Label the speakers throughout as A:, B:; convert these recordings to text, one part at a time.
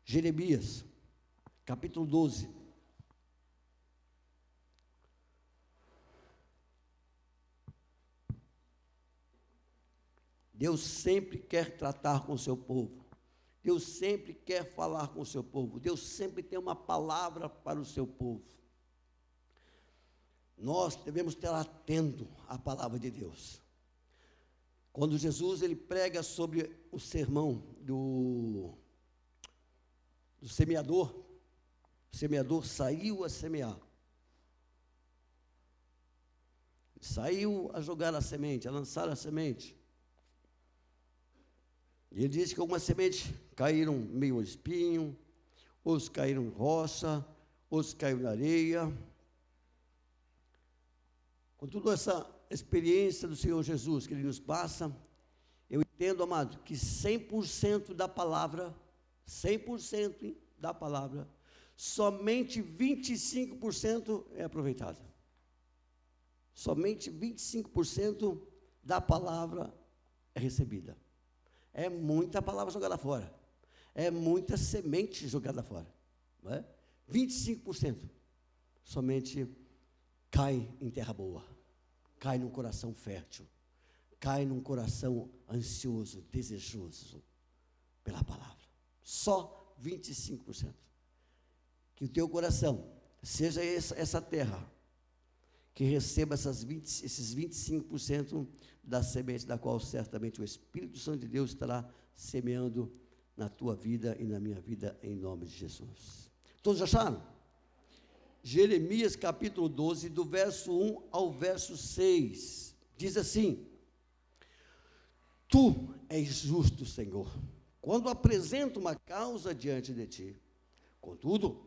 A: Jeremias, capítulo 12. Deus sempre quer tratar com o seu povo. Deus sempre quer falar com o seu povo. Deus sempre tem uma palavra para o seu povo. Nós devemos estar atento à palavra de Deus. Quando Jesus ele prega sobre o sermão do semeador, o semeador saiu a semear. Saiu a jogar a semente, a lançar a semente. E ele disse que algumas sementes caíram meio espinho, outros caíram em rocha, outros caíram na areia. Com toda essa experiência do Senhor Jesus que Ele nos passa, eu entendo, amado, que 100% da palavra, 100% da palavra, somente 25% é aproveitada. Somente 25% da palavra é recebida. É muita palavra jogada fora. É muita semente jogada fora. Não é? 25% somente cai em terra boa. Cai num coração fértil. Cai num coração ansioso, desejoso pela palavra. Só 25%. Que o teu coração seja essa terra que receba esses 25% da semente da qual certamente o Espírito Santo de Deus estará semeando na tua vida e na minha vida, em nome de Jesus. Todos acharam? Jeremias capítulo 12, do verso 1 ao verso 6, diz assim: Tu és justo, Senhor, quando apresento uma causa diante de ti. Contudo,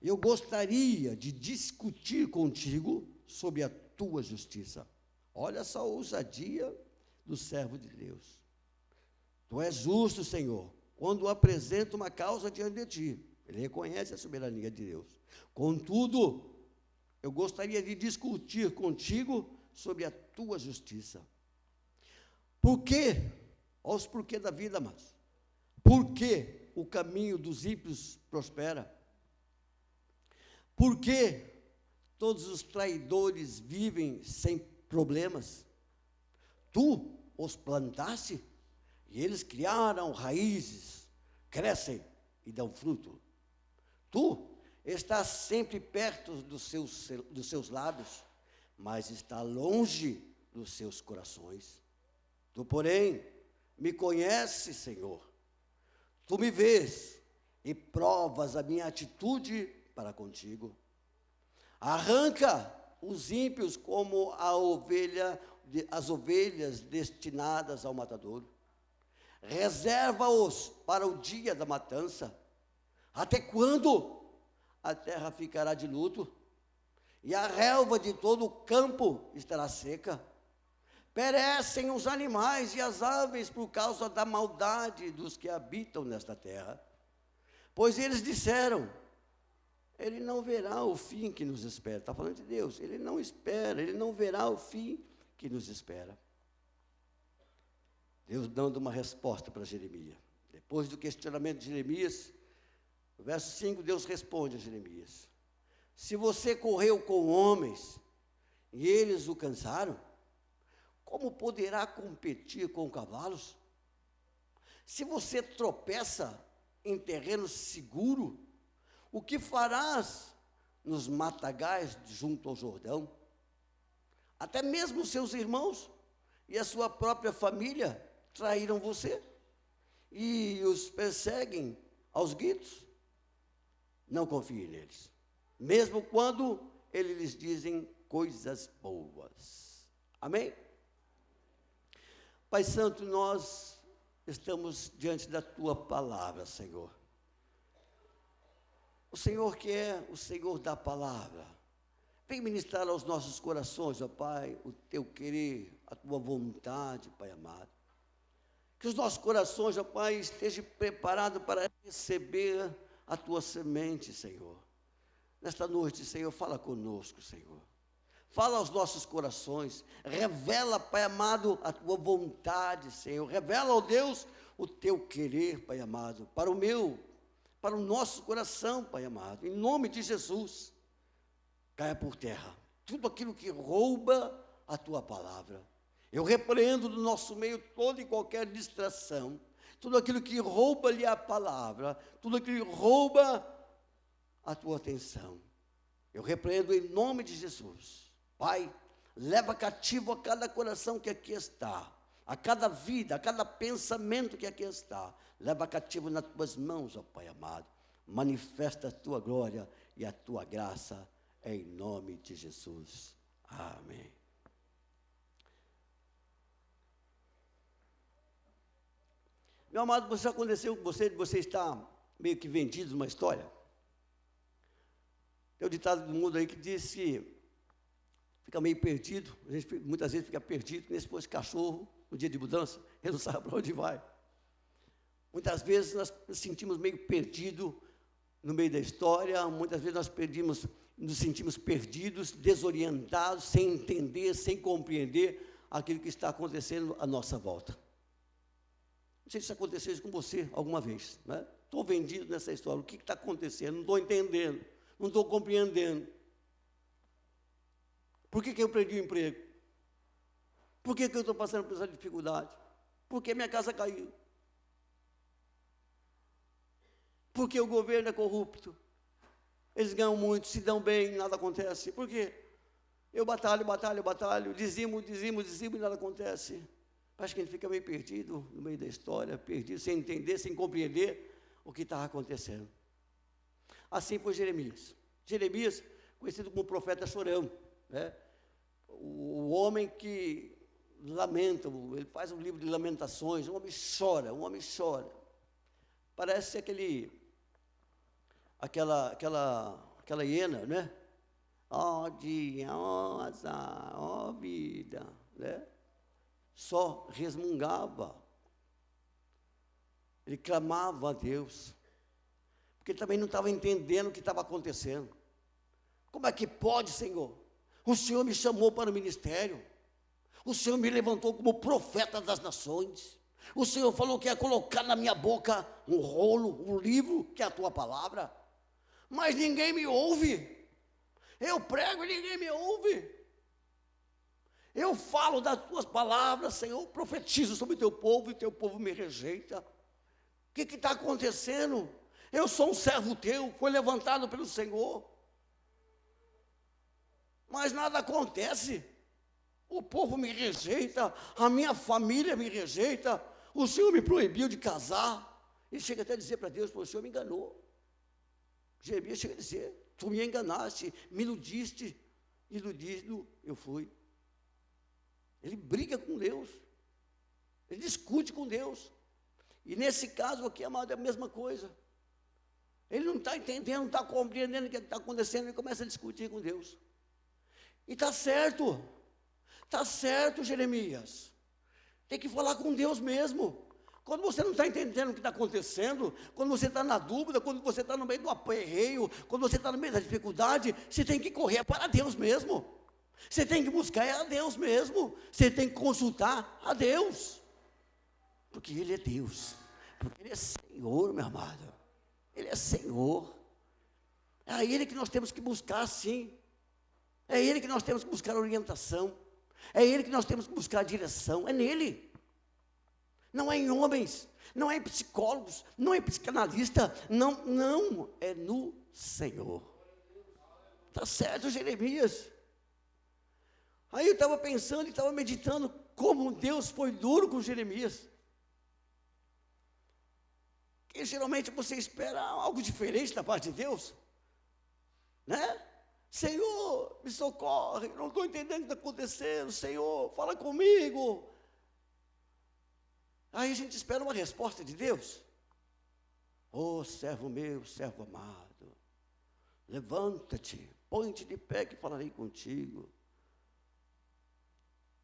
A: eu gostaria de discutir contigo sobre a tua justiça. Olha só a ousadia do servo de Deus. Tu és justo, Senhor, quando apresento uma causa diante de ti. Ele reconhece a soberania de Deus. Contudo, eu gostaria de discutir contigo sobre a tua justiça. Por quê? Olha os porquê da vida, mas por que o caminho dos ímpios prospera? Por que todos os traidores vivem sem problemas? Tu os plantaste e eles criaram raízes, crescem e dão fruto. Tu estás sempre perto dos seus lábios, mas está longe dos seus corações. Tu, porém, me conheces, Senhor. Tu me vês e provas a minha atitude para contigo. Arranca os ímpios como as ovelhas destinadas ao matadouro. Reserva-os para o dia da matança. Até quando a terra ficará de luto? E a relva de todo o campo estará seca? Perecem os animais e as aves por causa da maldade dos que habitam nesta terra. Pois eles disseram: ele não verá o fim que nos espera. Está falando de Deus. Ele não espera, ele não verá o fim que nos espera. Deus dando uma resposta para Jeremias. Depois do questionamento de Jeremias, no verso 5, Deus responde a Jeremias: se você correu com homens e eles o cansaram, como poderá competir com cavalos? Se você tropeça em terreno seguro, o que farás nos matagais junto ao Jordão? Até mesmo seus irmãos e a sua própria família traíram você e os perseguem aos gritos. Não confie neles, mesmo quando eles lhes dizem coisas boas. Amém? Pai Santo, nós estamos diante da Tua palavra, Senhor. O Senhor que é o Senhor da palavra, vem ministrar aos nossos corações, ó Pai, o Teu querer, a Tua vontade, Pai amado. Que os nossos corações, ó Pai, estejam preparados para receber a Tua semente, Senhor. Nesta noite, Senhor, fala conosco, Senhor. Fala aos nossos corações, revela, Pai amado, a Tua vontade, Senhor. Revela, ó Deus, o Teu querer, Pai amado, para o meu, para o nosso coração, Pai amado, em nome de Jesus, caia por terra tudo aquilo que rouba a tua palavra. Eu repreendo do nosso meio toda e qualquer distração, tudo aquilo que rouba-lhe a palavra, tudo aquilo que rouba a tua atenção. Eu repreendo em nome de Jesus. Pai, leva cativo a cada coração que aqui está, a cada vida, a cada pensamento que aqui está. Leva cativo nas tuas mãos, ó Pai amado. Manifesta a tua glória e a tua graça, em nome de Jesus. Amém. Meu amado, isso aconteceu com você está meio que vendido numa história. Tem um ditado do mundo aí que diz que fica meio perdido, a gente muitas vezes fica perdido, nesse pôs cachorro, no dia de mudança, ele não sabe para onde vai. Muitas vezes nós nos sentimos meio perdidos no meio da história, muitas vezes nós nos sentimos perdidos, desorientados, sem entender, sem compreender aquilo que está acontecendo à nossa volta. Não sei se aconteceu isso com você alguma vez, né? Estou vendido nessa história, o que está acontecendo? Não estou entendendo, não estou compreendendo. Por que eu perdi o emprego? Por que eu estou passando por essa dificuldade? Por que minha casa caiu? Por que o governo é corrupto? Eles ganham muito, se dão bem, nada acontece. Por quê? Eu batalho, dizimo e nada acontece. Acho que a gente fica meio perdido no meio da história, perdido, sem entender, sem compreender o que estava acontecendo. Assim foi Jeremias. Jeremias, conhecido como profeta chorão, né? O homem que lamenta, ele faz um livro de lamentações, um homem chora. Parece aquela hiena, né? Ó dia, ó azar, ó vida, né? Só resmungava. Ele clamava a Deus, porque ele também não estava entendendo o que estava acontecendo. Como é que pode, Senhor? O Senhor me chamou para o ministério, o Senhor me levantou como profeta das nações, o Senhor falou que ia colocar na minha boca um rolo, um livro, que é a tua palavra, mas ninguém me ouve. Eu prego e ninguém me ouve. Eu falo das tuas palavras, Senhor, profetizo sobre o teu povo e o teu povo me rejeita. O que está acontecendo? Eu sou um servo teu, foi levantado pelo Senhor, mas nada acontece. O povo me rejeita, a minha família me rejeita, o Senhor me proibiu de casar. Ele chega até a dizer para Deus: o Senhor me enganou. Jeremias chega a dizer: tu me enganaste, me iludiste, iludido eu fui. Ele briga com Deus, ele discute com Deus. E nesse caso aqui, amado, é a mesma coisa. Ele não está entendendo, não está compreendendo o que está acontecendo, ele começa a discutir com Deus. E está certo, Jeremias. Tem que falar com Deus mesmo. Quando você não está entendendo o que está acontecendo, quando você está na dúvida, quando você está no meio do aperreio, quando você está no meio da dificuldade, você tem que correr para Deus mesmo. Você tem que buscar a Deus mesmo. Você tem que consultar a Deus. Porque Ele é Deus. Porque Ele é Senhor, meu amado. Ele é Senhor. É a Ele que nós temos que buscar, sim. É Ele que nós temos que buscar orientação. É Ele que nós temos que buscar direção. É nele. Não é em homens. Não é em psicólogos. Não é em psicanalista. Não. É no Senhor. Está certo, Jeremias? Aí eu estava pensando e estava meditando como Deus foi duro com Jeremias. Porque geralmente você espera algo diferente da parte de Deus, né? Senhor, me socorre, não estou entendendo o que está acontecendo, Senhor, fala comigo. Aí a gente espera uma resposta de Deus. Oh, servo meu, servo amado, levanta-te, põe-te de pé que falarei contigo.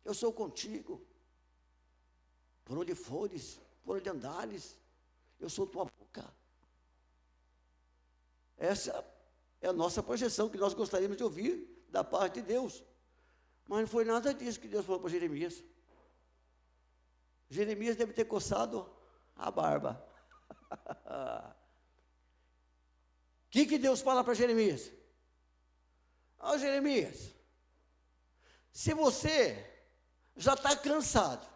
A: Eu sou contigo, por onde fores, por onde andares, eu sou tua boca. Essa é a nossa projeção, que nós gostaríamos de ouvir da parte de Deus. Mas não foi nada disso que Deus falou para Jeremias. Jeremias deve ter coçado a barba. que Deus fala para Jeremias? Ó, Jeremias, se você já está cansado,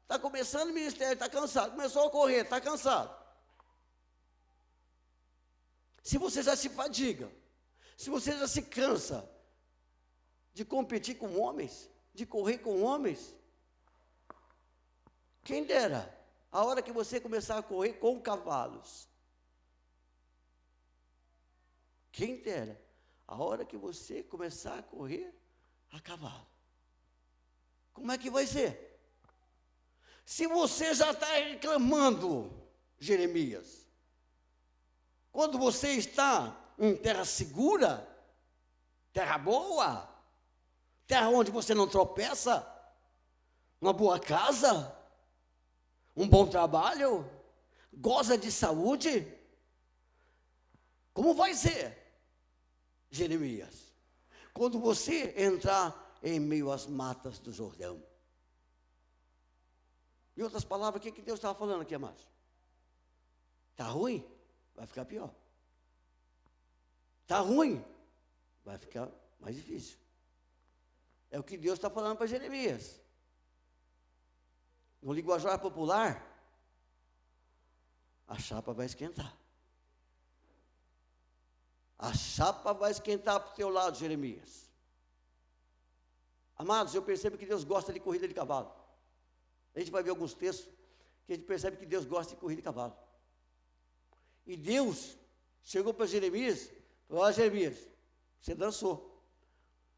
A: está começando o ministério, está cansado, começou a correr, está cansado. Se você já se fadiga, se você já se cansa de competir com homens, de correr com homens, quem dera, a hora que você começar a correr com cavalos, quem dera, a hora que você começar a correr a cavalo. Como é que vai ser? Se você já está reclamando, Jeremias, quando você está em terra segura, terra boa, terra onde você não tropeça, uma boa casa, um bom trabalho, goza de saúde, como vai ser, Jeremias, quando você entrar em meio às matas do Jordão? Em outras palavras, o que Deus estava falando aqui, amados? Está ruim? Vai ficar pior. Está ruim? Vai ficar mais difícil. É o que Deus está falando para Jeremias. No linguajar popular, a chapa vai esquentar. A chapa vai esquentar para o teu lado, Jeremias. Amados, eu percebo que Deus gosta de corrida de cavalo. A gente vai ver alguns textos que a gente percebe que Deus gosta de corrida de cavalo. E Deus chegou para Jeremias e falou: ó, Jeremias, você dançou.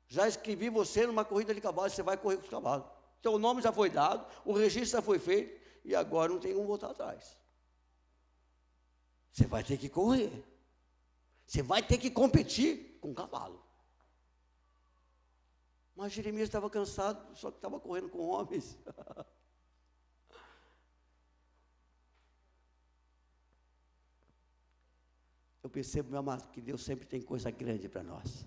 A: Já escrevi você numa corrida de cavalo, você vai correr com os cavalos. Teu nome já foi dado, o registro já foi feito, e agora não tem como voltar atrás. Você vai ter que correr. Você vai ter que competir com o cavalo. Mas Jeremias estava cansado, só que estava correndo com homens. Eu percebo, meu amado, que Deus sempre tem coisa grande para nós.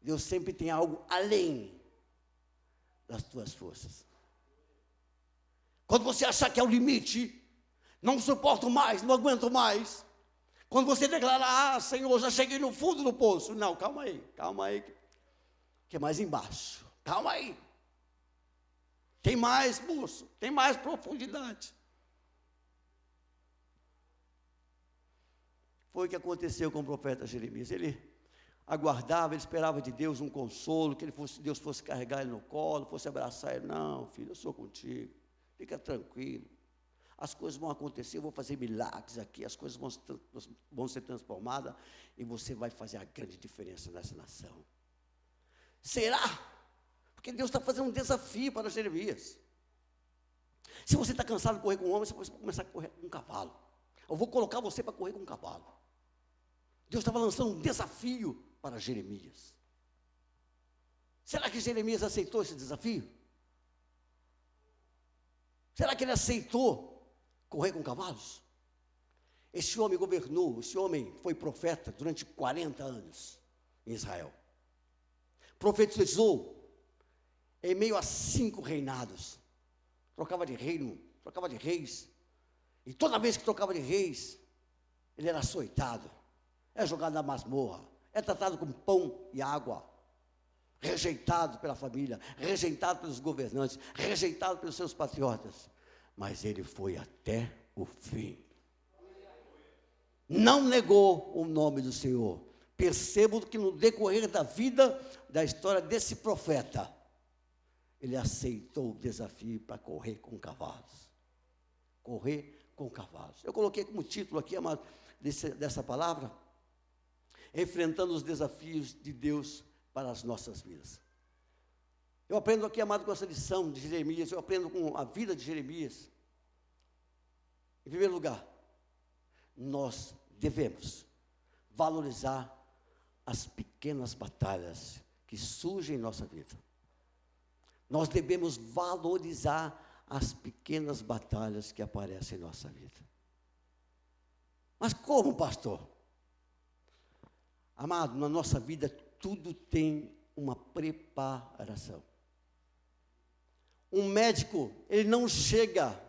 A: Deus sempre tem algo além das tuas forças. Quando você achar que é o limite, não suporto mais, não aguento mais. Quando você declarar: ah, Senhor, já cheguei no fundo do poço. Não, calma aí, que é mais embaixo. Calma aí. Tem mais, moço, tem mais profundidade. Foi o que aconteceu com o profeta Jeremias. Ele aguardava, ele esperava de Deus um consolo, que Deus fosse carregar ele no colo, fosse abraçar ele. Não, filho, eu sou contigo, fica tranquilo. As coisas vão acontecer, eu vou fazer milagres aqui, as coisas vão ser transformadas, e você vai fazer a grande diferença nessa nação. Será? Porque Deus está fazendo um desafio para Jeremias. Se você está cansado de correr com um homem, você pode começar a correr com um cavalo. Eu vou colocar você para correr com um cavalo. Deus estava lançando um desafio para Jeremias. Será que Jeremias aceitou esse desafio? Será que ele aceitou correr com cavalos? Esse homem governou, esse homem foi profeta durante 40 anos em Israel. Profetizou em meio a 5 reinados. Trocava de reino, trocava de reis. E toda vez que trocava de reis, ele era açoitado, é jogado na masmorra, é tratado com pão e água, rejeitado pela família, rejeitado pelos governantes, rejeitado pelos seus patriotas. Mas ele foi até o fim. Não negou o nome do Senhor. Percebo que no decorrer da vida, da história desse profeta, ele aceitou o desafio para correr com cavalos. Correr com cavalos. Eu coloquei como título aqui, amado, dessa palavra: enfrentando os desafios de Deus para as nossas vidas. Eu aprendo aqui, amado, com essa lição de Jeremias, eu aprendo com a vida de Jeremias. Em primeiro lugar, nós devemos valorizar as pequenas batalhas que surgem em nossa vida. Nós devemos valorizar as pequenas batalhas que aparecem em nossa vida. Mas como, pastor? Amado, na nossa vida tudo tem uma preparação. Um médico, ele não chega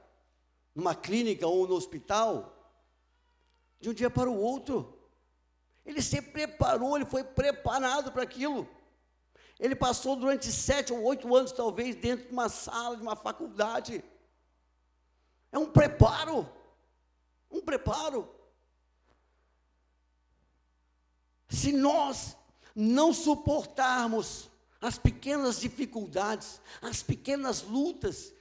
A: numa clínica ou no hospital de um dia para o outro. Ele se preparou, ele foi preparado para aquilo. Ele passou durante 7 ou 8 anos, talvez, dentro de uma sala, de uma faculdade. É um preparo. Um preparo. Se nós não suportarmos as pequenas dificuldades, as pequenas lutas,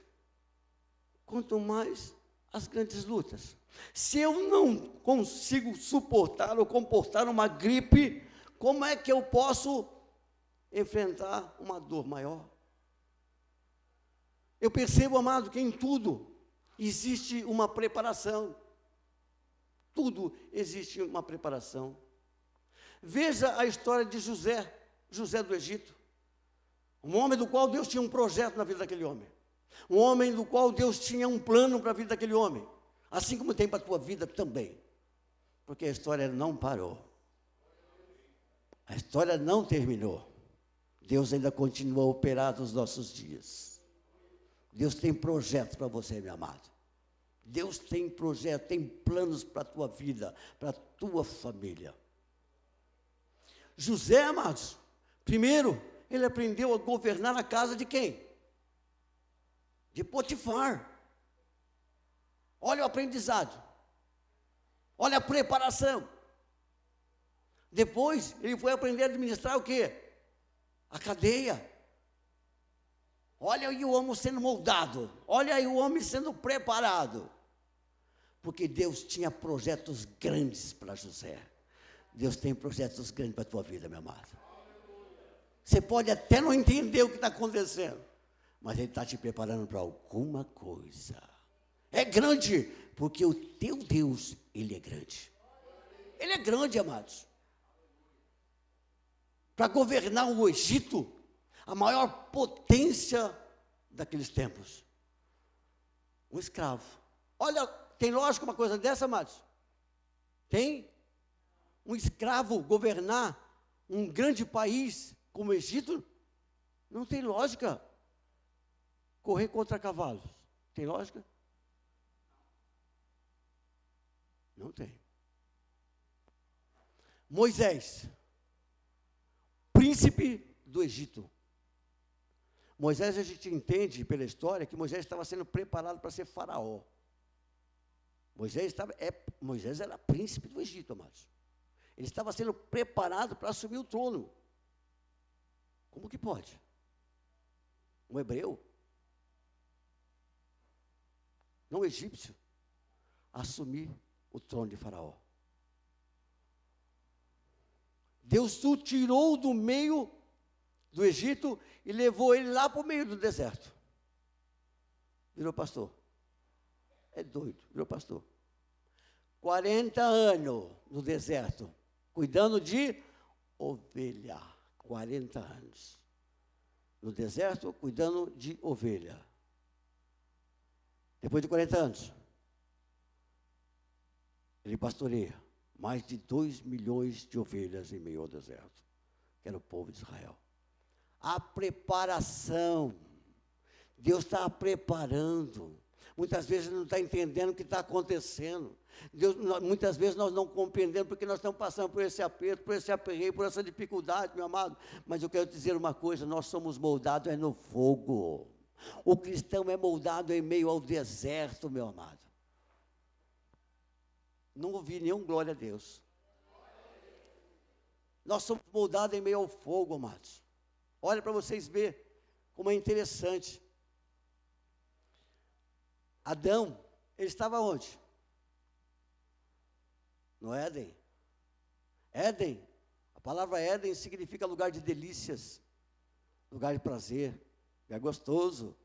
A: quanto mais as grandes lutas. Se eu não consigo suportar ou comportar uma gripe, como é que eu posso enfrentar uma dor maior? Eu percebo, amado, que em tudo existe uma preparação. Tudo existe uma preparação. Veja a história de José do Egito. Um homem do qual Deus tinha um projeto na vida daquele homem. Um homem do qual Deus tinha um plano para a vida daquele homem. Assim como tem para a tua vida também. Porque a história não parou. A história não terminou. Deus ainda continua a operar nos nossos dias. Deus tem projetos para você, meu amado. Deus tem projetos, tem planos para a tua vida, para a tua família. José, amados, primeiro, ele aprendeu a governar a casa de quem? De Potifar. Olha o aprendizado. Olha a preparação. Depois, ele foi aprender a administrar o quê? A cadeia. Olha aí o homem sendo moldado. Olha aí o homem sendo preparado. Porque Deus tinha projetos grandes para José. Deus tem projetos grandes para a tua vida, meu amado. Você pode até não entender o que está acontecendo, mas Ele está te preparando para alguma coisa. É grande, porque o teu Deus, Ele é grande. Ele é grande, amados. Para governar o Egito, a maior potência daqueles tempos. Um escravo. Olha, tem lógica uma coisa dessa, amados? Tem? Um escravo governar um grande país como o Egito? Não tem lógica. Correr contra cavalos. Tem lógica? Não tem. Moisés, príncipe do Egito. Moisés, a gente entende pela história que Moisés estava sendo preparado para ser faraó. Moisés era príncipe do Egito, amados. Ele estava sendo preparado para assumir o trono. Como que pode? Um hebreu, não egípcio, assumir o trono de Faraó. Deus o tirou do meio do Egito e levou ele lá para o meio do deserto. Virou pastor. É doido, virou pastor. 40 anos no deserto, cuidando de ovelha. 40 anos. No deserto, cuidando de ovelha. Depois de 40 anos, ele pastoreia mais de 2 milhões de ovelhas em meio ao deserto, que era o povo de Israel. A preparação. Deus está preparando. Muitas vezes não está entendendo o que está acontecendo. Muitas vezes nós não compreendemos porque nós estamos passando por esse aperto, por esse aperreio, por essa dificuldade, meu amado. Mas eu quero dizer uma coisa, nós somos moldados no fogo. O cristão é moldado em meio ao deserto, meu amado. Não ouvi nenhum glória a Deus. Nós somos moldados em meio ao fogo, amados. Olha para vocês verem como é interessante. Adão, ele estava onde? No Éden. Éden, a palavra Éden significa lugar de delícias, lugar de prazer, lugar gostoso,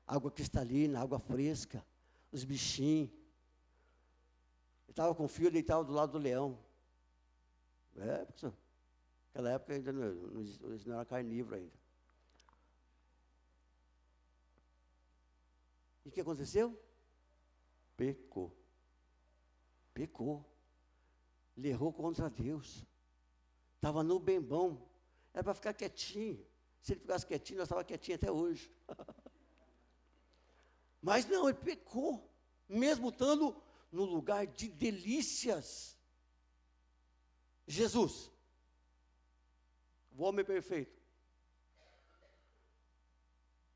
A: água cristalina, água fresca, os bichinhos. Ele estava com o filho deitado do lado do leão. Naquela época ainda não era carnívoro ainda. E o que aconteceu? Pecou. Ele errou contra Deus. Estava no bem bom. Era para ficar quietinho. Se ele ficasse quietinho, nós estávamos quietinhos até hoje. Mas não, ele pecou. Mesmo estando no lugar de delícias. Jesus, o homem perfeito,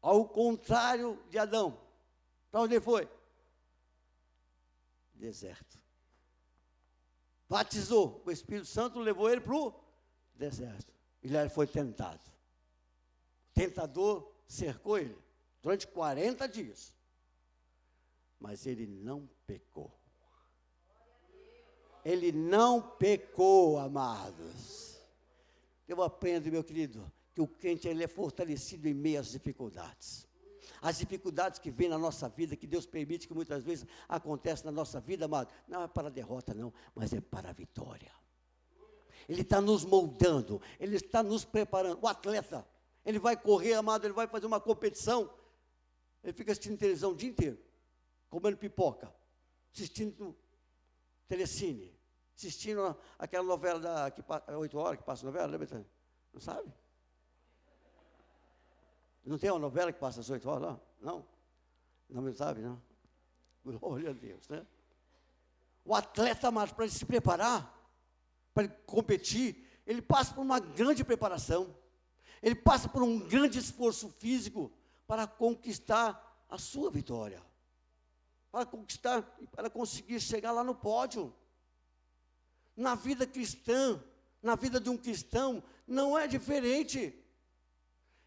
A: ao contrário de Adão, para onde ele foi? Deserto. Batizou, o Espírito Santo levou ele para o deserto. E lá ele foi tentado. O tentador cercou ele durante 40 dias. Mas ele não pecou. Ele não pecou, amados. Eu aprendo, meu querido, que o crente ele é fortalecido em meio às dificuldades. As dificuldades que vêm na nossa vida, que Deus permite que muitas vezes acontecem na nossa vida, amado, não é para a derrota não, mas é para a vitória. Ele está nos moldando, Ele está nos preparando. O atleta, ele vai correr, amado, ele vai fazer uma competição, ele fica assistindo televisão o dia inteiro, comendo pipoca, assistindo telecine, assistindo aquela novela que 8 horas que passa a novela, lembra? Não sabe? Não tem uma novela que passa às 8 horas lá? Não? Não sabe, não? Glória a Deus, né? O atleta, amado, para ele se preparar, para ele competir, ele passa por uma grande preparação. Ele passa por um grande esforço físico para conquistar a sua vitória. Para conquistar, para conseguir chegar lá no pódio. Na vida cristã, na vida de um cristão, não é diferente.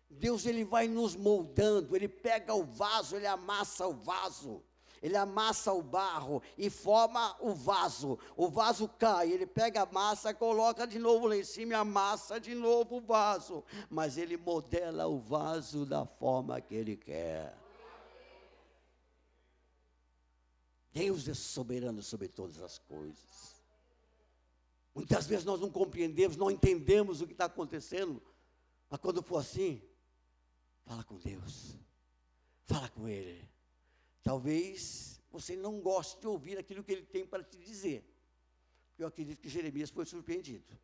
A: Deus, ele vai nos moldando, ele pega o vaso, ele amassa o vaso, ele amassa o barro e forma o vaso cai, ele pega a massa, coloca de novo lá em cima e amassa de novo o vaso, mas ele modela o vaso da forma que ele quer. Deus é soberano sobre todas as coisas. Muitas vezes nós não compreendemos, não entendemos o que está acontecendo, mas quando for assim, fala com Deus, fala com Ele. Talvez você não goste de ouvir aquilo que Ele tem para te dizer. Eu acredito que Jeremias foi surpreendido.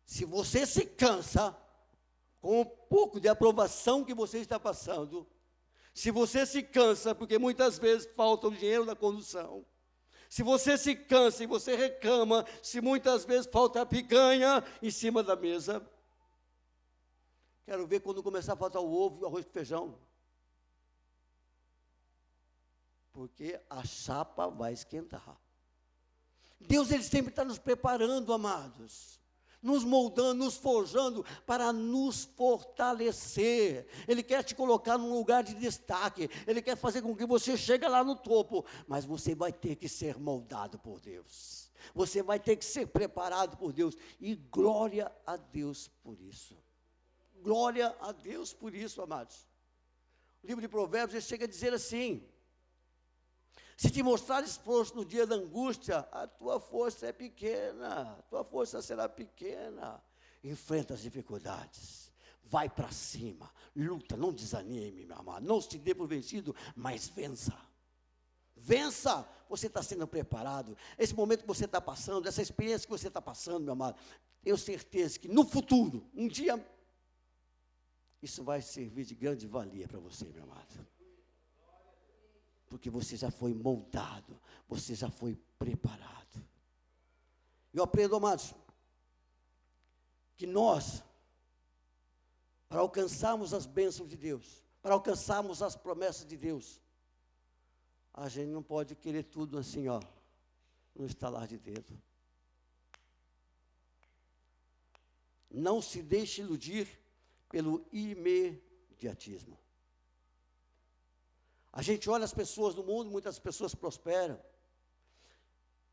A: Se você se cansa com um pouco de aprovação que você está passando, se você se cansa porque muitas vezes falta o dinheiro da condução, se você se cansa e você reclama, se muitas vezes falta a picanha em cima da mesa, quero ver quando começar a faltar o ovo e o arroz com feijão. Porque a chapa vai esquentar. Deus, ele sempre está nos preparando, amados. Nos moldando, nos forjando para nos fortalecer. Ele quer te colocar num lugar de destaque. Ele quer fazer com que você chegue lá no topo. Mas você vai ter que ser moldado por Deus. Você vai ter que ser preparado por Deus. E glória a Deus por isso. Glória a Deus por isso, amados. O livro de Provérbios, ele chega a dizer assim: se te mostrares força no dia da angústia, a tua força é pequena, a tua força será pequena. Enfrenta as dificuldades, vai para cima, luta, não desanime, meu amado, não se dê por vencido, mas vença. Vença, você está sendo preparado. Esse momento que você está passando, essa experiência que você está passando, meu amado, tenho certeza que no futuro, um dia, isso vai servir de grande valia para você, meu amado. Porque você já foi moldado, você já foi preparado. Eu aprendo, amados, que nós, para alcançarmos as bênçãos de Deus, para alcançarmos as promessas de Deus, a gente não pode querer tudo assim, ó, no estalar de dedo. Não se deixe iludir pelo imediatismo. A gente olha as pessoas no mundo, muitas pessoas prosperam.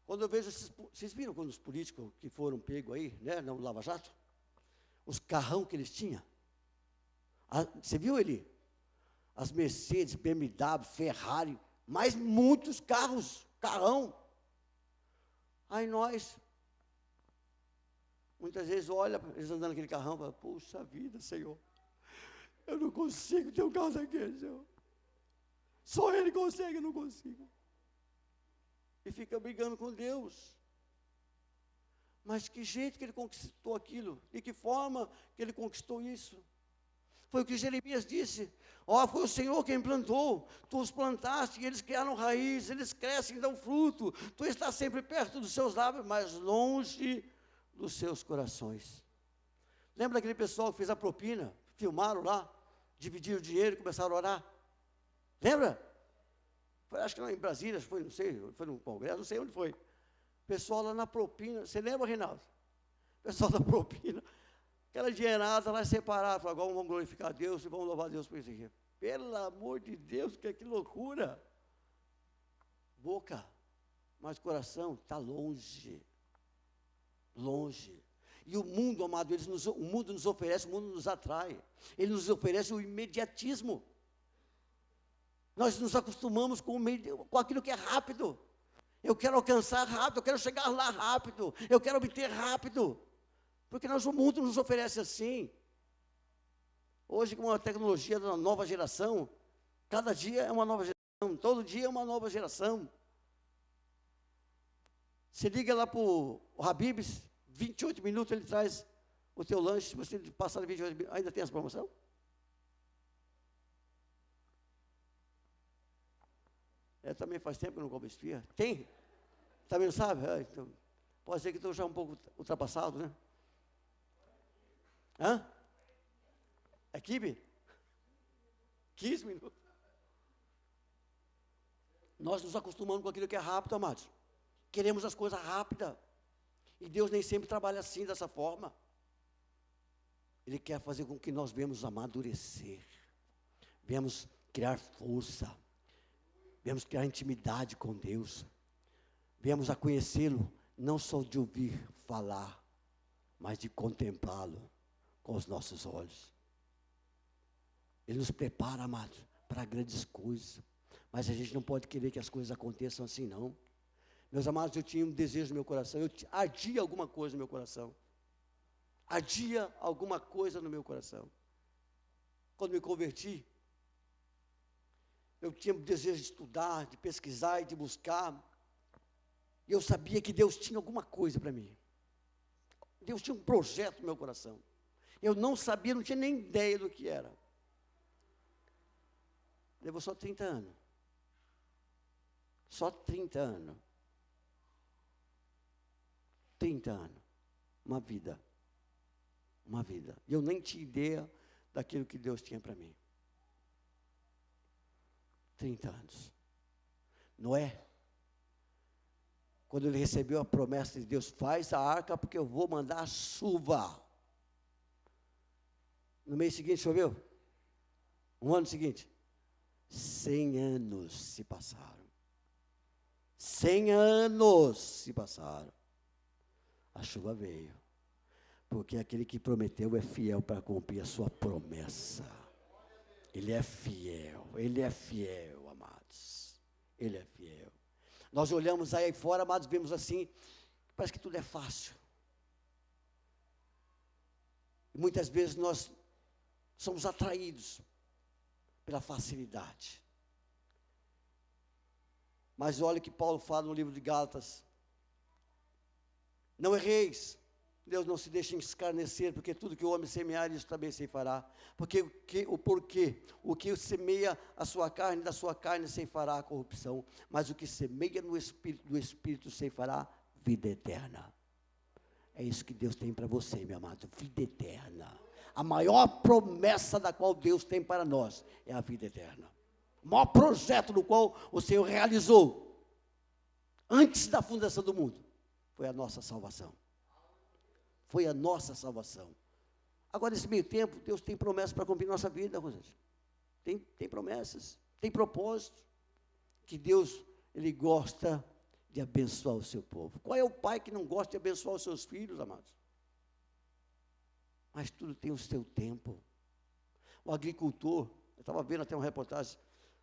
A: Quando eu vejo vocês viram quando os políticos que foram pegos aí, né, no Lava Jato? Os carrão que eles tinham. Você viu ele? As Mercedes, BMW, Ferrari, mas muitos carrão. Aí nós, muitas vezes olha eles andando naquele carrão e fala, puxa vida, Senhor, eu não consigo ter um carro daquele, Senhor. Só Ele consegue, eu não consigo. E fica brigando com Deus. Mas que jeito que ele conquistou aquilo? De que forma que ele conquistou isso? Foi o que Jeremias disse. Ó, foi o Senhor quem plantou, tu os plantaste, e eles criaram raiz, eles crescem e dão fruto. Tu estás sempre perto dos seus lábios, mas longe dos seus corações. Lembra daquele pessoal que fez a propina, filmaram lá, dividiram o dinheiro e começaram a orar? Lembra? Foi, acho que lá em Brasília, foi, não sei, foi no Congresso, não sei onde foi. Pessoal lá na propina, você lembra, Reinaldo? Pessoal da propina, aquela dinheirada lá separada, falou, agora vamos glorificar a Deus e vamos louvar a Deus por isso aqui. Pelo amor de Deus, que loucura. Boca, mas o coração está longe. Longe. E o mundo, amado, o mundo nos oferece, o mundo nos atrai. Ele nos oferece o imediatismo. Nós nos acostumamos com aquilo que é rápido. Eu quero alcançar rápido, eu quero chegar lá rápido, eu quero obter rápido. Porque o mundo nos oferece assim. Hoje, com a tecnologia da nova geração, cada dia é uma nova geração, todo dia é uma nova geração. Você liga lá para o Habib's, 28 minutos ele traz o teu lanche, se você passar de 28 minutos, ainda tem essa promoção? Também faz tempo que eu não como esfirra. Tem? Também não sabe? Então, pode ser que estou já um pouco ultrapassado, né? Hã? É quibe? 15 minutos. Nós nos acostumamos com aquilo que é rápido, amados. Queremos as coisas rápidas. E Deus nem sempre trabalha assim, dessa forma. Ele quer fazer com que nós venhamos amadurecer. Venhamos criar força. Venhamos criar intimidade com Deus. Venhamos a conhecê-lo, não só de ouvir falar, mas de contemplá-lo com os nossos olhos. Ele nos prepara, amados, para grandes coisas. Mas a gente não pode querer que as coisas aconteçam assim, não. Meus amados, eu tinha um desejo no meu coração, ardia alguma coisa no meu coração. Ardia alguma coisa no meu coração. Quando me converti, eu tinha um desejo de estudar, de pesquisar e de buscar. E eu sabia que Deus tinha alguma coisa para mim. Deus tinha um projeto no meu coração. Eu não sabia, não tinha nem ideia do que era. Levou só 30 anos. Só 30 anos. 30 anos. Uma vida. Uma vida. E eu nem tinha ideia daquilo que Deus tinha para mim. 30 anos. Noé, quando ele recebeu a promessa de Deus, faz a arca porque eu vou mandar chuva. No mês seguinte choveu? No ano seguinte? 100 anos se passaram. 100 anos se passaram. A chuva veio. Porque aquele que prometeu é fiel para cumprir a sua promessa. Ele é fiel, amados. Ele é fiel. Nós olhamos aí fora, amados, vemos assim, parece que tudo é fácil. E muitas vezes nós somos atraídos pela facilidade. Mas olha o que Paulo fala no livro de Gálatas. Não erreis. Deus não se deixa escarnecer, porque tudo que o homem semear, isso também se fará. Porque o que semeia a sua carne, da sua carne se fará a corrupção, mas o que semeia no Espírito, do Espírito se fará vida eterna. É isso que Deus tem para você, meu amado, vida eterna. A maior promessa da qual Deus tem para nós é a vida eterna. O maior projeto no qual o Senhor realizou, antes da fundação do mundo, foi a nossa salvação. Foi a nossa salvação. Agora, nesse meio tempo, Deus tem promessas para cumprir nossa vida, Rosângela. Tem promessas, tem propósitos, que Deus, Ele gosta de abençoar o seu povo. Qual é o pai que não gosta de abençoar os seus filhos, amados? Mas tudo tem o seu tempo. O agricultor, eu estava vendo até uma reportagem,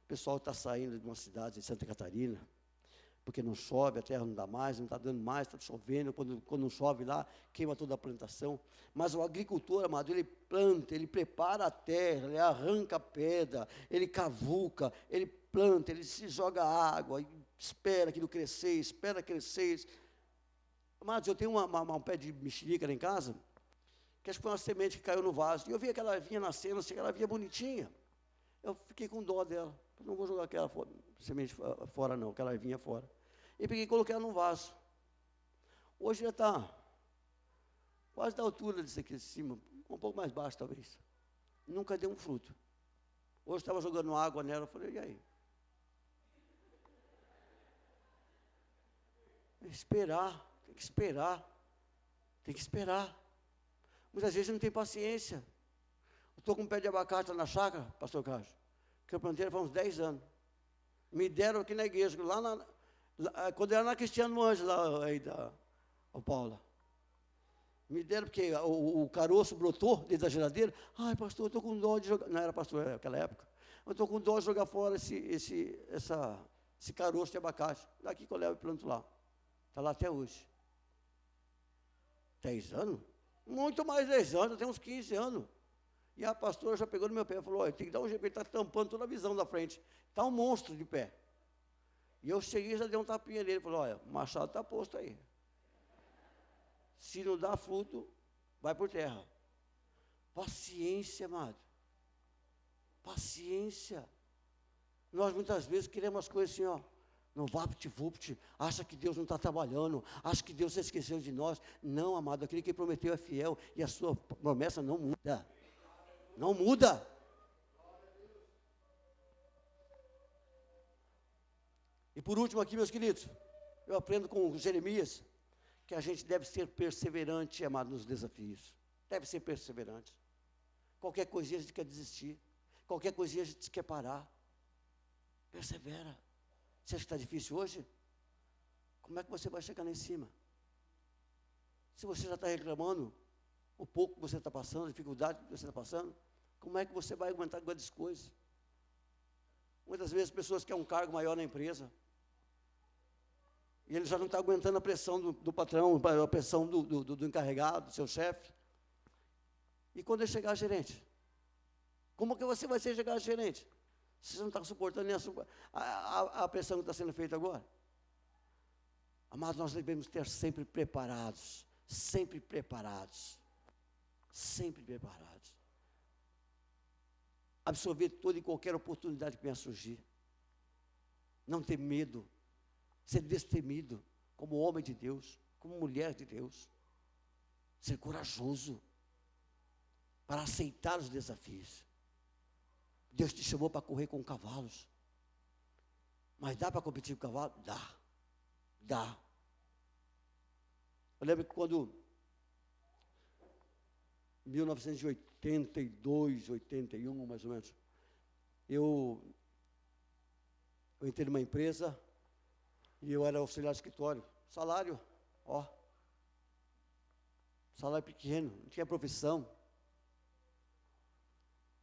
A: o pessoal está saindo de uma cidade de Santa Catarina, porque não chove, a terra não dá mais, não está dando mais, está chovendo, quando não chove lá, queima toda a plantação. Mas o agricultor, amado, ele planta, ele prepara a terra, ele arranca a pedra, ele cavuca, ele planta, ele se joga água, espera aquilo crescer, espera crescer. Amados, eu tenho um pé de mexerica lá em casa, que acho que foi uma semente que caiu no vaso. E eu vi aquela ervinha nascendo, assim, aquela ervinha bonitinha. Eu fiquei com dó dela. Não vou jogar aquela semente fora, não, aquela ervinha fora. E peguei e coloquei ela num vaso. Hoje já está quase da altura disso aqui de cima, um pouco mais baixo, talvez. Nunca deu um fruto. Hoje estava jogando água nela, eu falei, e aí? Esperar, tem que esperar. Tem que esperar. Muitas vezes não tem paciência. Eu estou com um pé de abacate na chácara, pastor Carlos, que eu plantei faz uns 10 anos. Me deram aqui na igreja, quando era na Cristiano Anjo, lá aí da Paula. Me deram, porque o caroço brotou dentro da geladeira. Ai, pastor, eu estou com dó de jogar. Não era pastor naquela época. Eu estou com dó de jogar fora esse caroço de abacate. Daqui que eu levo e planto lá. Está lá até hoje. 10 anos? Muito mais 10 anos, tem uns 15 anos. E a pastora já pegou no meu pé e falou, olha, tem que dar um jeito, ele está tampando toda a visão da frente. Está um monstro de pé. E eu cheguei e já dei um tapinha nele, falou, olha, o machado está posto aí. Se não dá fruto, vai por terra. Paciência, amado. Paciência. Nós muitas vezes queremos as coisas assim, ó. Não vapt-vupt, acha que Deus não está trabalhando, acha que Deus se esqueceu de nós. Não, amado, aquele que prometeu é fiel e a sua promessa não muda. Não muda. E por último aqui, meus queridos, eu aprendo com Jeremias que a gente deve ser perseverante, amado, nos desafios. Deve ser perseverante. Qualquer coisinha a gente quer desistir. Qualquer coisinha a gente quer parar. Persevera. Você acha que está difícil hoje? Como é que você vai chegar lá em cima? Se você já está reclamando o pouco que você está passando, a dificuldade que você está passando, como é que você vai aguentar grandes coisas? Muitas vezes pessoas querem um cargo maior na empresa, e ele já não está aguentando a pressão do patrão, a pressão do encarregado, do seu chefe. E quando ele chegar a gerente? Como que você vai chegar a gerente? Você não está suportando nem a pressão que está sendo feita agora? Amados, nós devemos ter sempre preparados, sempre preparados, sempre preparados. Absorver toda e qualquer oportunidade que venha a surgir. Não ter medo, ser destemido, como homem de Deus, como mulher de Deus. Ser corajoso, para aceitar os desafios. Deus te chamou para correr com cavalos. Mas dá para competir com cavalo? Dá. Eu lembro que quando, em 1982, 81, mais ou menos, eu entrei numa empresa e eu era auxiliar de escritório. Salário pequeno, não tinha profissão.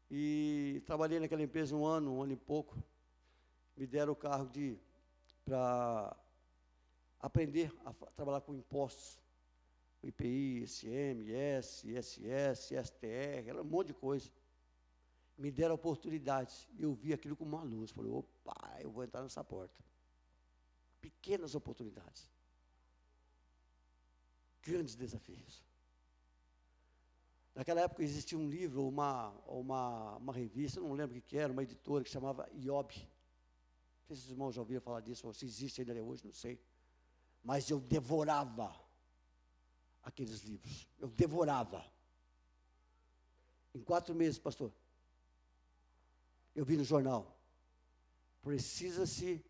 A: E trabalhei naquela empresa um ano e pouco. Me deram o cargo para aprender a trabalhar com impostos. O IPI, ICMS, ISS, STR, era um monte de coisa. Me deram a oportunidade. E eu vi aquilo como uma luz. Falei, opa, eu vou entrar nessa porta. Pequenas oportunidades. Grandes desafios. Naquela época existia um livro, uma revista, não lembro o que era, uma editora que chamava Iob. Não sei se os irmãos já ouviram falar disso, ou se existe ainda hoje, não sei. Mas eu devorava aqueles livros. Eu devorava. Em 4 meses, pastor, eu vi no jornal, precisa-se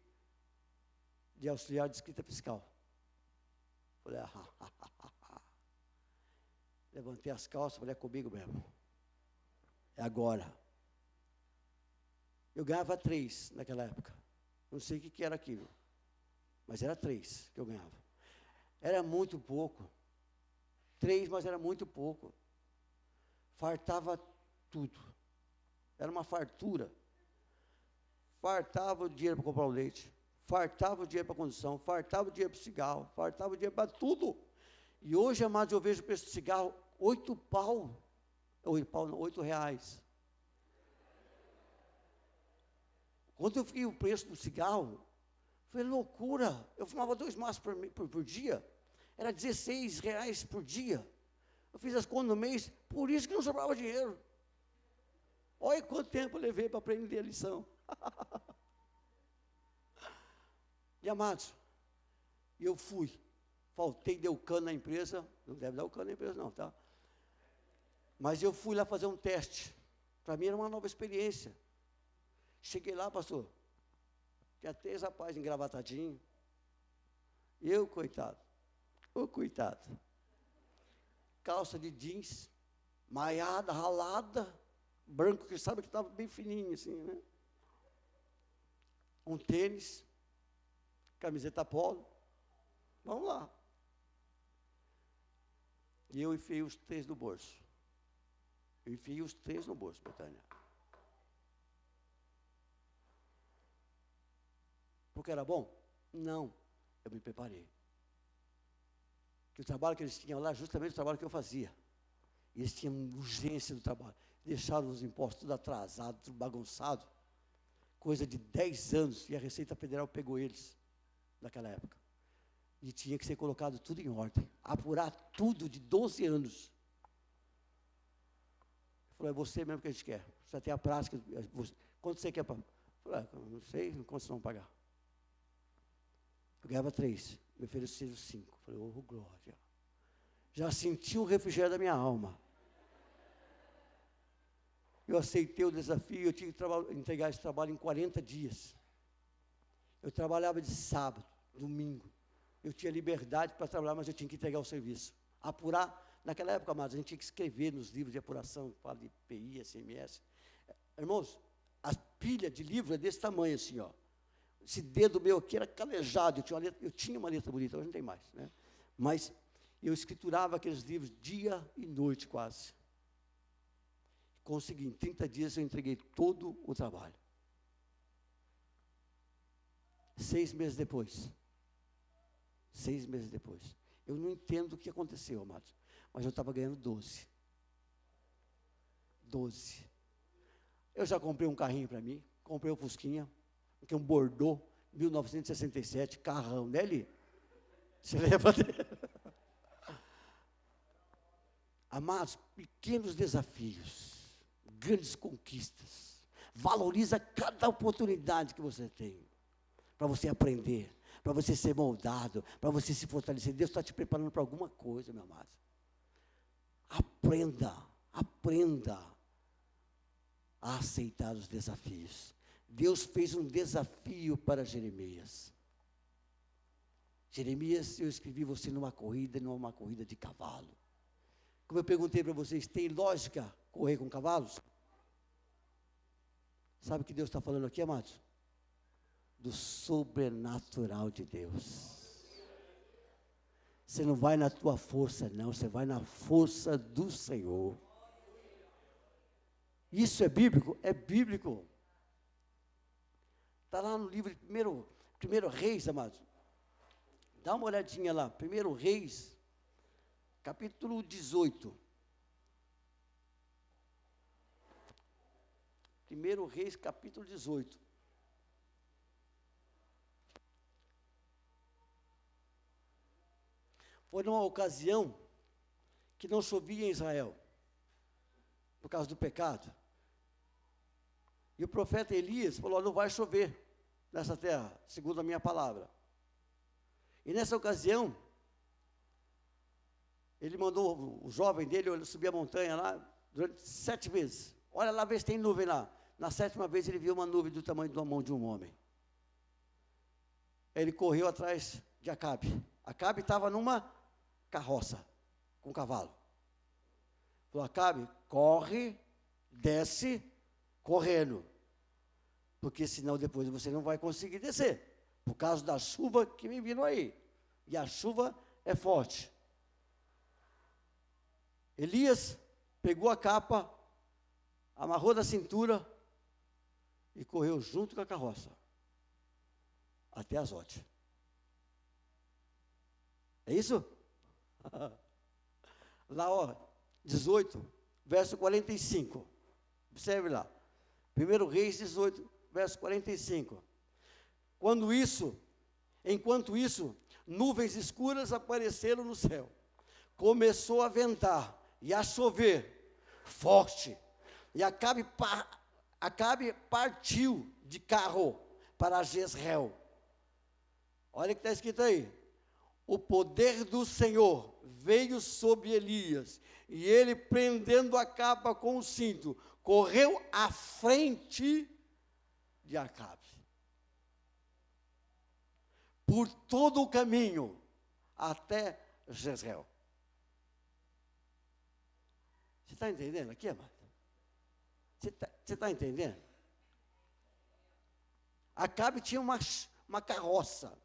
A: de auxiliar de escrita fiscal. Falei, levantei as calças, falei, é comigo mesmo. É agora. Eu ganhava 3 naquela época. Não sei o que era aquilo. Mas era 3 que eu ganhava. Era muito pouco. 3, mas era muito pouco. Fartava tudo. Era uma fartura. Fartava o dinheiro para comprar o leite. Fartava o dinheiro para a condução. Fartava o dinheiro para o cigarro. Fartava o dinheiro para tudo. E hoje, amados, eu vejo o preço do cigarro 8 pau. 8 reais. Quando eu vi o preço do cigarro, foi loucura. Eu fumava 2 maços por dia. Era 16 reais por dia. Eu fiz as contas no mês, por isso que não sobrava dinheiro. Olha quanto tempo eu levei para aprender a lição. E amados, eu fui, faltei, deu cano na empresa, não deve dar o cano na empresa não, tá? Mas eu fui lá fazer um teste, para mim era uma nova experiência. Cheguei lá, pastor, tinha 3 rapazes engravatadinhos, eu, coitado, calça de jeans, maiada, ralada, branco, que sabe que estava bem fininho assim, né? Um tênis, camiseta polo, vamos lá. E eu enfiei os 3 no bolso. Eu enfiei os 3 no bolso, Betânia. Porque era bom? Não, eu me preparei. Que o trabalho que eles tinham lá, justamente o trabalho que eu fazia. E eles tinham urgência do trabalho. Deixaram os impostos tudo atrasado, tudo bagunçado. Coisa de 10 anos, e a Receita Federal pegou eles, naquela época. E tinha que ser colocado tudo em ordem. Apurar tudo de 12 anos. Ele falou, é você mesmo que a gente quer. Você tem a prática. Quanto você quer? Eu falei, não sei, quanto vocês vão pagar? Eu ganhava 3, me ofereceram 5. Falei, oh, glória. Já senti o refrigério da minha alma. Eu aceitei o desafio, eu tinha que entregar esse trabalho em 40 dias. Eu trabalhava de sábado, domingo. Eu tinha liberdade para trabalhar, mas eu tinha que entregar o serviço. Apurar, naquela época, amados, a gente tinha que escrever nos livros de apuração, fala de IPI, SMS. Irmãos, a pilha de livro é desse tamanho assim, ó. Esse dedo meu aqui era calejado, eu tinha uma letra bonita, hoje não tem mais, né? Mas eu escriturava aqueles livros dia e noite quase. Consegui, em 30 dias eu entreguei todo o trabalho. 6 meses depois, eu não entendo o que aconteceu, amados, mas eu estava ganhando 12. Eu já comprei um carrinho para mim, comprei um Fusquinha, que é um Bordeaux, 1967, carrão, né, Eli? Você lembra dele? Amados, pequenos desafios, grandes conquistas. Valoriza cada oportunidade que você tem, para você aprender, para você ser moldado, para você se fortalecer. Deus está te preparando para alguma coisa, meu amado. Aprenda a aceitar os desafios. Deus fez um desafio para Jeremias. Jeremias, eu escrevi você numa corrida, não é uma corrida de cavalo. Como eu perguntei para vocês, tem lógica correr com cavalos? Sabe o que Deus está falando aqui, amados? Do sobrenatural de Deus. Você não vai na tua força, não, você vai na força do Senhor. Isso é bíblico? É bíblico. Está lá no livro de primeiro Reis, amados. Dá uma olhadinha lá, 1 Reis, capítulo 18. 1 Reis, capítulo 18. Foi numa ocasião que não chovia em Israel, por causa do pecado. E o profeta Elias falou, não vai chover nessa terra, segundo a minha palavra. E nessa ocasião, ele mandou o jovem dele subir a montanha lá, durante 7 vezes. Olha lá, vê se tem nuvem lá. Na 7ª vez, ele viu uma nuvem do tamanho da mão de um homem. Ele correu atrás de Acabe. Acabe estava numa carroça, com cavalo. Falou, Acabe, corre, desce, correndo. Porque senão depois você não vai conseguir descer. Por causa da chuva que me viram aí. E a chuva é forte. Elias pegou a capa, amarrou na cintura e correu junto com a carroça até Azote. É isso? Lá, ó, 18, verso 45. Observe lá. 1 Reis 18, verso 45. Enquanto isso, nuvens escuras apareceram no céu. Começou a ventar, e a chover forte. E Acabe partiu de carro para Jezreel. Olha o que está escrito aí. O poder do Senhor veio sobre Elias, e ele, prendendo a capa com o cinto, correu à frente de Acabe, por todo o caminho, até Jezreel. Você está entendendo aqui, amado? Você está entendendo? Acabe tinha uma carroça.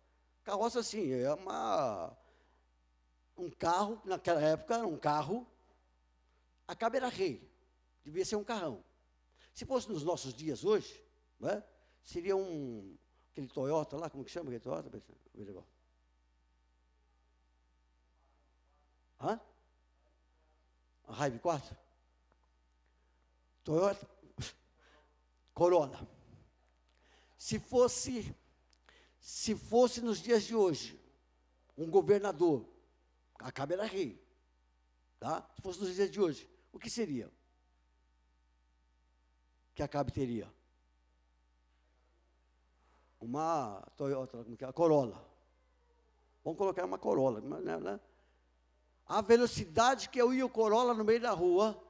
A: Carroça, assim, é um carro, naquela época era um carro. Acabe era rei, devia ser um carrão. Se fosse nos nossos dias hoje, né, seria aquele Toyota lá, como que chama aquele Toyota? Hã? A Raive 4? Toyota Corolla. Se fosse nos dias de hoje, um governador, Acabe era rei, tá? Se fosse nos dias de hoje, o que seria? Que Acabe teria? Uma Toyota, como que é? Corolla. Vamos colocar uma Corolla, né? A velocidade que eu ia o Corolla no meio da rua,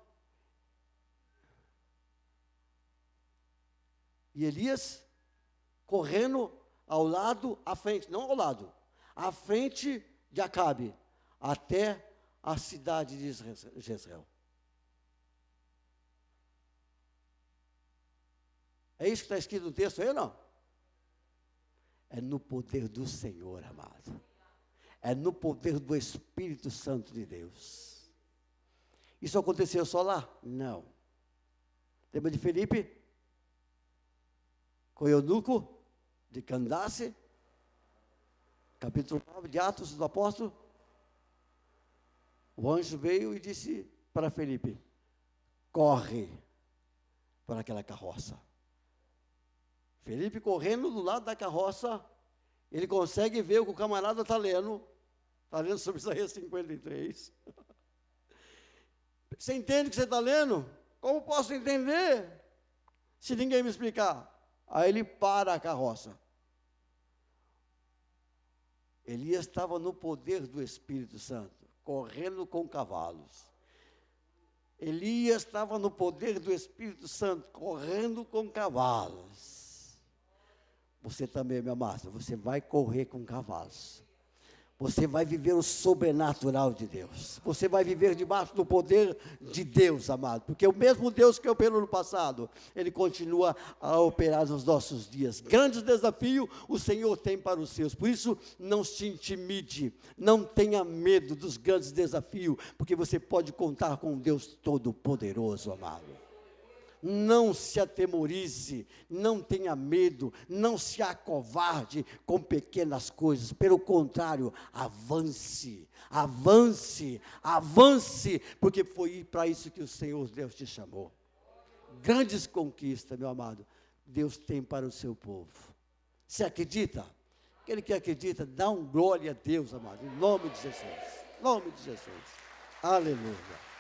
A: e Elias correndo ao lado, à frente, não ao lado, à frente de Acabe, até a cidade de Jezreel. É isso que está escrito no texto aí ou não? É no poder do Senhor, amado. É no poder do Espírito Santo de Deus. Isso aconteceu só lá? Não. Lembra de Felipe? Com o eunuco de Candace? Capítulo 9 de Atos do Apóstolo. O anjo veio e disse para Felipe: corre para aquela carroça. Felipe correndo do lado da carroça, ele consegue ver o que o camarada está lendo sobre Isaías 53. Você entende o que você está lendo? Como posso entender se ninguém me explicar? Aí ele para a carroça. Elias estava no poder do Espírito Santo, correndo com cavalos. Elias estava no poder do Espírito Santo, correndo com cavalos. Você também, meu amado, você vai correr com cavalos. Você vai viver o sobrenatural de Deus. Você vai viver debaixo do poder de Deus, amado. Porque o mesmo Deus que operou no passado, Ele continua a operar nos nossos dias. Grande desafio o Senhor tem para os seus. Por isso, não se intimide. Não tenha medo dos grandes desafios. Porque você pode contar com um Deus Todo-Poderoso, amado. Não se atemorize, não tenha medo, não se acovarde com pequenas coisas. Pelo contrário, avance, avance, avance, porque foi para isso que o Senhor Deus te chamou. Grandes conquistas, meu amado, Deus tem para o seu povo. Você acredita? Aquele que acredita, dá glória a Deus, amado, em nome de Jesus. Em nome de Jesus. Aleluia.